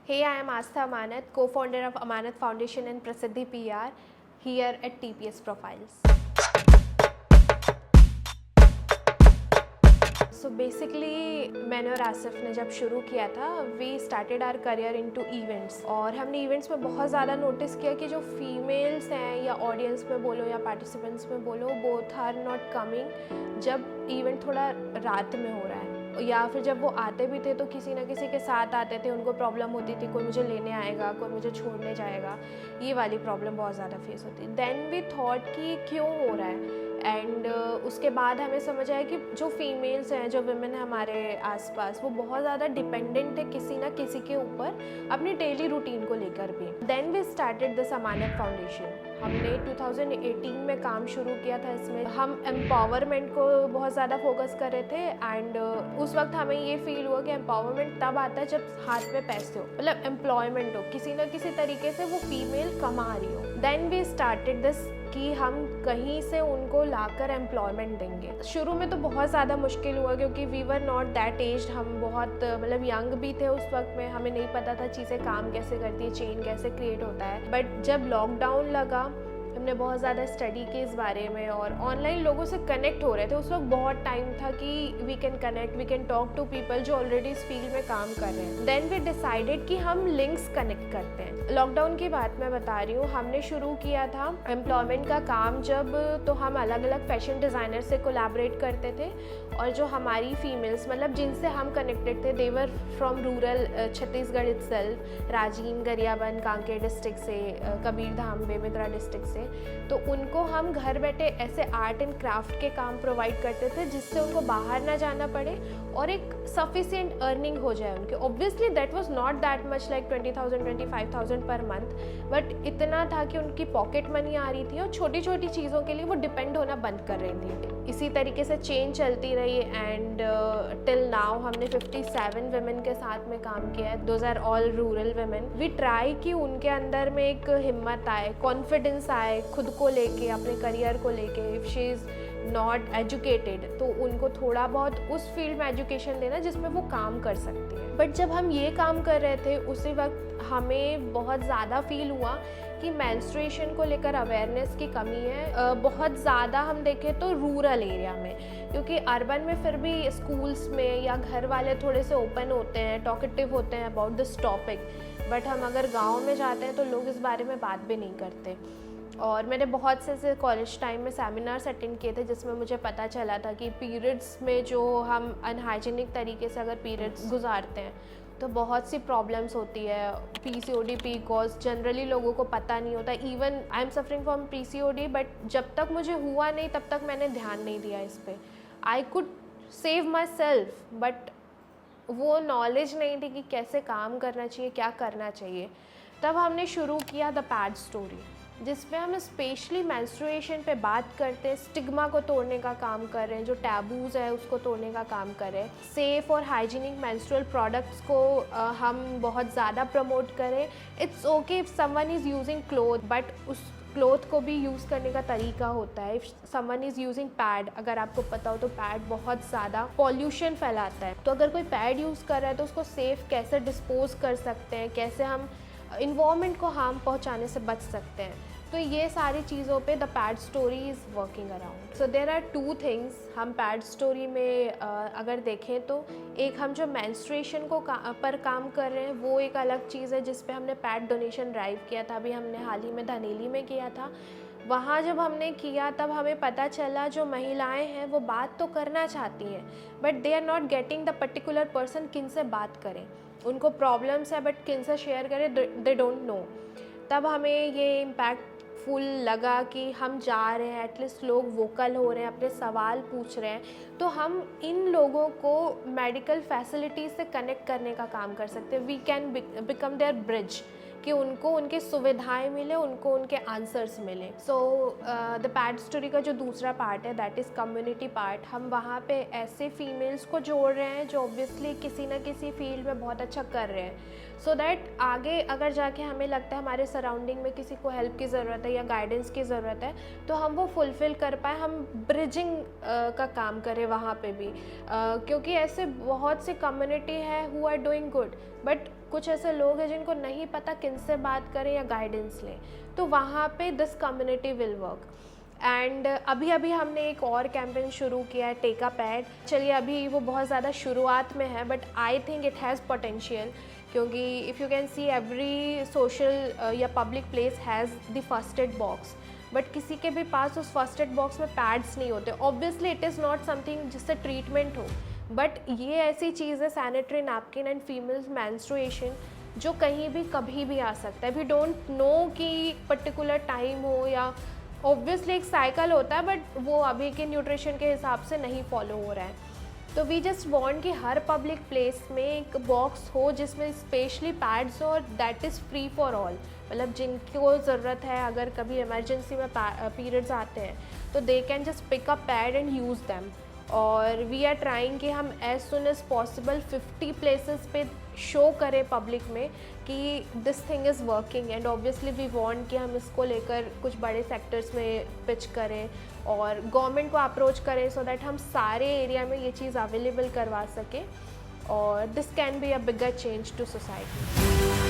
Hey, I am Astha Amanat, co-founder of Amanat Foundation and Prasiddhi PR here at TPS Profiles. So basically मैंने और आसिफ ने जब शुरू किया था we started our career into events और हमने इवेंट्स में बहुत ज़्यादा नोटिस किया कि जो फीमेल्स हैं या ऑडियंस में बोलो या पार्टिसिपेंट्स में बोलो बोथ आर नॉट कमिंग जब इवेंट थोड़ा रात में हो रहा है या फिर जब वो आते भी थे तो किसी ना किसी के साथ आते थे, उनको प्रॉब्लम होती थी कोई मुझे लेने आएगा कोई मुझे छोड़ने जाएगा, ये वाली प्रॉब्लम बहुत ज़्यादा फेस होती। देन वी थॉट कि क्यों हो रहा है एंड उसके बाद हमें समझ आया कि जो फीमेल्स हैं जो वुमेन है हमारे आसपास वो बहुत ज़्यादा डिपेंडेंट है किसी ना किसी के ऊपर अपनी डेली रूटीन को लेकर भी। Then we started this Amanat foundation. हमने 2018 में काम शुरू किया था। इसमें हम एम्पावरमेंट को बहुत ज़्यादा फोकस कर रहे थे एंड उस वक्त हमें ये फील हुआ कि एम्पावरमेंट तब आता है जब हाथ में पैसे हो, मतलब एम्प्लॉयमेंट हो, किसी ना किसी तरीके से वो फीमेल कमा रही हो। देन वी स्टार्टेड दिस कि हम कहीं से उनको लाकर एम्प्लॉयमेंट देंगे। शुरू में तो बहुत ज़्यादा मुश्किल हुआ क्योंकि we were not that aged, हम बहुत मतलब यंग भी थे उस वक्त में, हमें नहीं पता था चीज़ें काम कैसे करती है, चेन कैसे क्रिएट होता है। बट जब लॉकडाउन लगा हमने बहुत ज़्यादा स्टडी की इस बारे में और ऑनलाइन लोगों से कनेक्ट हो रहे थे। उस वक्त बहुत टाइम था कि we can connect, we can talk to people जो ऑलरेडी इस फील्ड में काम कर रहे हैं। देन वी डिसाइडेड कि हम लिंक्स कनेक्ट करते हैं। लॉकडाउन की बात मैं बता रही हूँ, हमने शुरू किया था एम्प्लॉयमेंट का काम जब तो हम अलग अलग फैशन डिज़ाइनर से कोलैबोरेट करते थे और जो हमारी फीमेल्स मतलब जिनसे हम कनेक्टेड थे they were from rural Chhattisgarh itself, Rajim, Gariaband, Kanker district से, कबीरधाम, बेमेतरा डिस्ट्रिक्ट से, तो उनको हम घर बैठे ऐसे आर्ट एंड क्राफ्ट के काम प्रोवाइड करते थे जिससे उनको बाहर ना जाना पड़े और एक सफिशिएंट अर्निंग हो जाए उनके। Obviously that was not that much like 20,000 25,000 per month, but इतना था कि उनकी पॉकेट मनी आ रही थी और छोटी छोटी चीज़ों के लिए वो डिपेंड होना बंद कर रही थी। इसी तरीके से चेन चलती रही एंड टिल नाउ हमने 57 वुमेन के साथ में काम किया है। Those are all rural women. We try कि उनके अंदर में एक हिम्मत आए, कॉन्फिडेंस आए खुद को लेके, अपने करियर को लेके। If she is not educated तो उनको थोड़ा बहुत उस फील्ड में एजुकेशन देना जिसमें वो काम कर सकती है। बट जब हम ये काम कर रहे थे उसी वक्त हमें बहुत ज़्यादा फील हुआ कि मेंस्ट्रुएशन को लेकर अवेयरनेस की कमी है बहुत ज़्यादा। हम देखें तो रूरल एरिया में, क्योंकि अर्बन में फिर भी स्कूल्स में या घर वाले थोड़े से ओपन होते हैं, टॉकेटिव होते हैं अबाउट दिस टॉपिक, बट हम अगर गाँव में जाते हैं तो लोग इस बारे में बात भी नहीं करते। और मैंने बहुत से कॉलेज टाइम में सेमिनार्स अटेंड किए थे जिसमें मुझे पता चला था कि पीरियड्स में जो हम अनहाइजीनिक तरीके से अगर पीरियड्स गुजारते हैं तो बहुत सी प्रॉब्लम्स होती है। PCOD बिकॉज जनरली लोगों को पता नहीं होता। Even I am suffering from PCOD, but जब तक मुझे हुआ नहीं तब तक मैंने ध्यान नहीं दिया इस पर। I could save my self but वो नॉलेज नहीं थी कि कैसे काम करना चाहिए, क्या करना चाहिए। तब हमने शुरू किया द पैड स्टोरी, जिसमें हम स्पेशली मेंस्ट्रुएशन पे बात करते हैं, स्टिग्मा को तोड़ने का काम कर रहे हैं, जो टैबूज़ है उसको तोड़ने का काम कर रहे हैं। सेफ़ और हाइजीनिक मेंस्ट्रुअल प्रोडक्ट्स को हम बहुत ज़्यादा प्रमोट करें। It's okay if someone is using cloth, but उस क्लोथ को भी यूज़ करने का तरीका होता है। If someone is using pad, अगर आपको पता हो तो पैड बहुत ज़्यादा पॉल्यूशन फैलाता है, तो अगर कोई पैड यूज़ कर रहा है तो उसको सेफ़ कैसे डिस्पोज कर सकते हैं, कैसे हम इन्वायरमेंट को हार्म पहुंचाने से बच सकते हैं। तो ये सारी चीज़ों पे the pad story is working around. So there are two things हम पैड स्टोरी में अगर देखें तो एक हम जो मेंस्ट्रुएशन को पर काम कर रहे हैं वो एक अलग चीज़ है जिस पे हमने पैड डोनेशन ड्राइव किया था। अभी हमने हाल ही में धनेली में किया था। वहाँ जब हमने किया तब हमें पता चला जो महिलाएं हैं वो बात तो करना चाहती हैं but they are not getting the particular person किन से बात करें। उनको प्रॉब्लम्स है बट किन से शेयर करें दे डोंट नो। तब हमें ये इम्पैक्टफुल लगा कि हम जा रहे हैं, एटलीस्ट लोग वोकल हो रहे हैं, अपने सवाल पूछ रहे हैं, तो हम इन लोगों को मेडिकल फैसिलिटीज़ से कनेक्ट करने का काम कर सकते हैं। We can become their bridge कि उनको उनकी सुविधाएं मिले, उनको उनके आंसर्स मिले। सो द पैड स्टोरी का जो दूसरा पार्ट है दैट इज़ कम्युनिटी पार्ट। हम वहाँ पे ऐसे फीमेल्स को जोड़ रहे हैं जो ऑब्वियसली किसी न किसी फील्ड में बहुत अच्छा कर रहे हैं, सो दैट आगे अगर जाके हमें लगता है हमारे सराउंडिंग में किसी को हेल्प की ज़रूरत है या गाइडेंस की ज़रूरत है तो हम वो फुलफ़िल कर पाए, हम ब्रिजिंग का काम करें वहाँ पे भी। क्योंकि ऐसे बहुत सी कम्युनिटी है who are doing good but कुछ ऐसे लोग हैं जिनको नहीं पता किन से बात करें या गाइडेंस लें, तो वहाँ पे this community will work. And अभी अभी हमने एक और कैंपेन शुरू किया है, टेक अ पैड। चलिए अभी वो बहुत ज़्यादा शुरुआत में है, but I think it has potential, क्योंकि if you can see every social या public place has the first aid box, but किसी के भी पास उस फर्स्ट एड बॉक्स में पैड्स नहीं होते। Obviously it is not something जिससे ट्रीटमेंट हो, बट ये ऐसी चीज़ है, sanitary napkin and females menstruation, जो कहीं भी कभी भी आ सकता है। वी डोंट नो कि पर्टिकुलर टाइम हो, या ऑब्वियसली एक साइकिल होता है, बट वो अभी के न्यूट्रिशन के हिसाब से नहीं फॉलो हो रहा है। तो वी जस्ट वांट कि हर पब्लिक प्लेस में एक बॉक्स हो जिसमें स्पेशली पैड्स हो, और that is free for all. मतलब जिनको ज़रूरत है, अगर कभी इमरजेंसी में पीरियड्स आते हैं, तो they can just pick up pad and use them. और वी आर ट्राइंग कि हम as soon as possible 50 places पे शो करें पब्लिक में कि this thing is working. And obviously we want कि हम इसको लेकर कुछ बड़े सेक्टर्स में पिच करें और गवर्नमेंट को अप्रोच करें, सो दैट हम सारे एरिया में ये चीज़ अवेलेबल करवा सकें, और this can be a bigger change to society.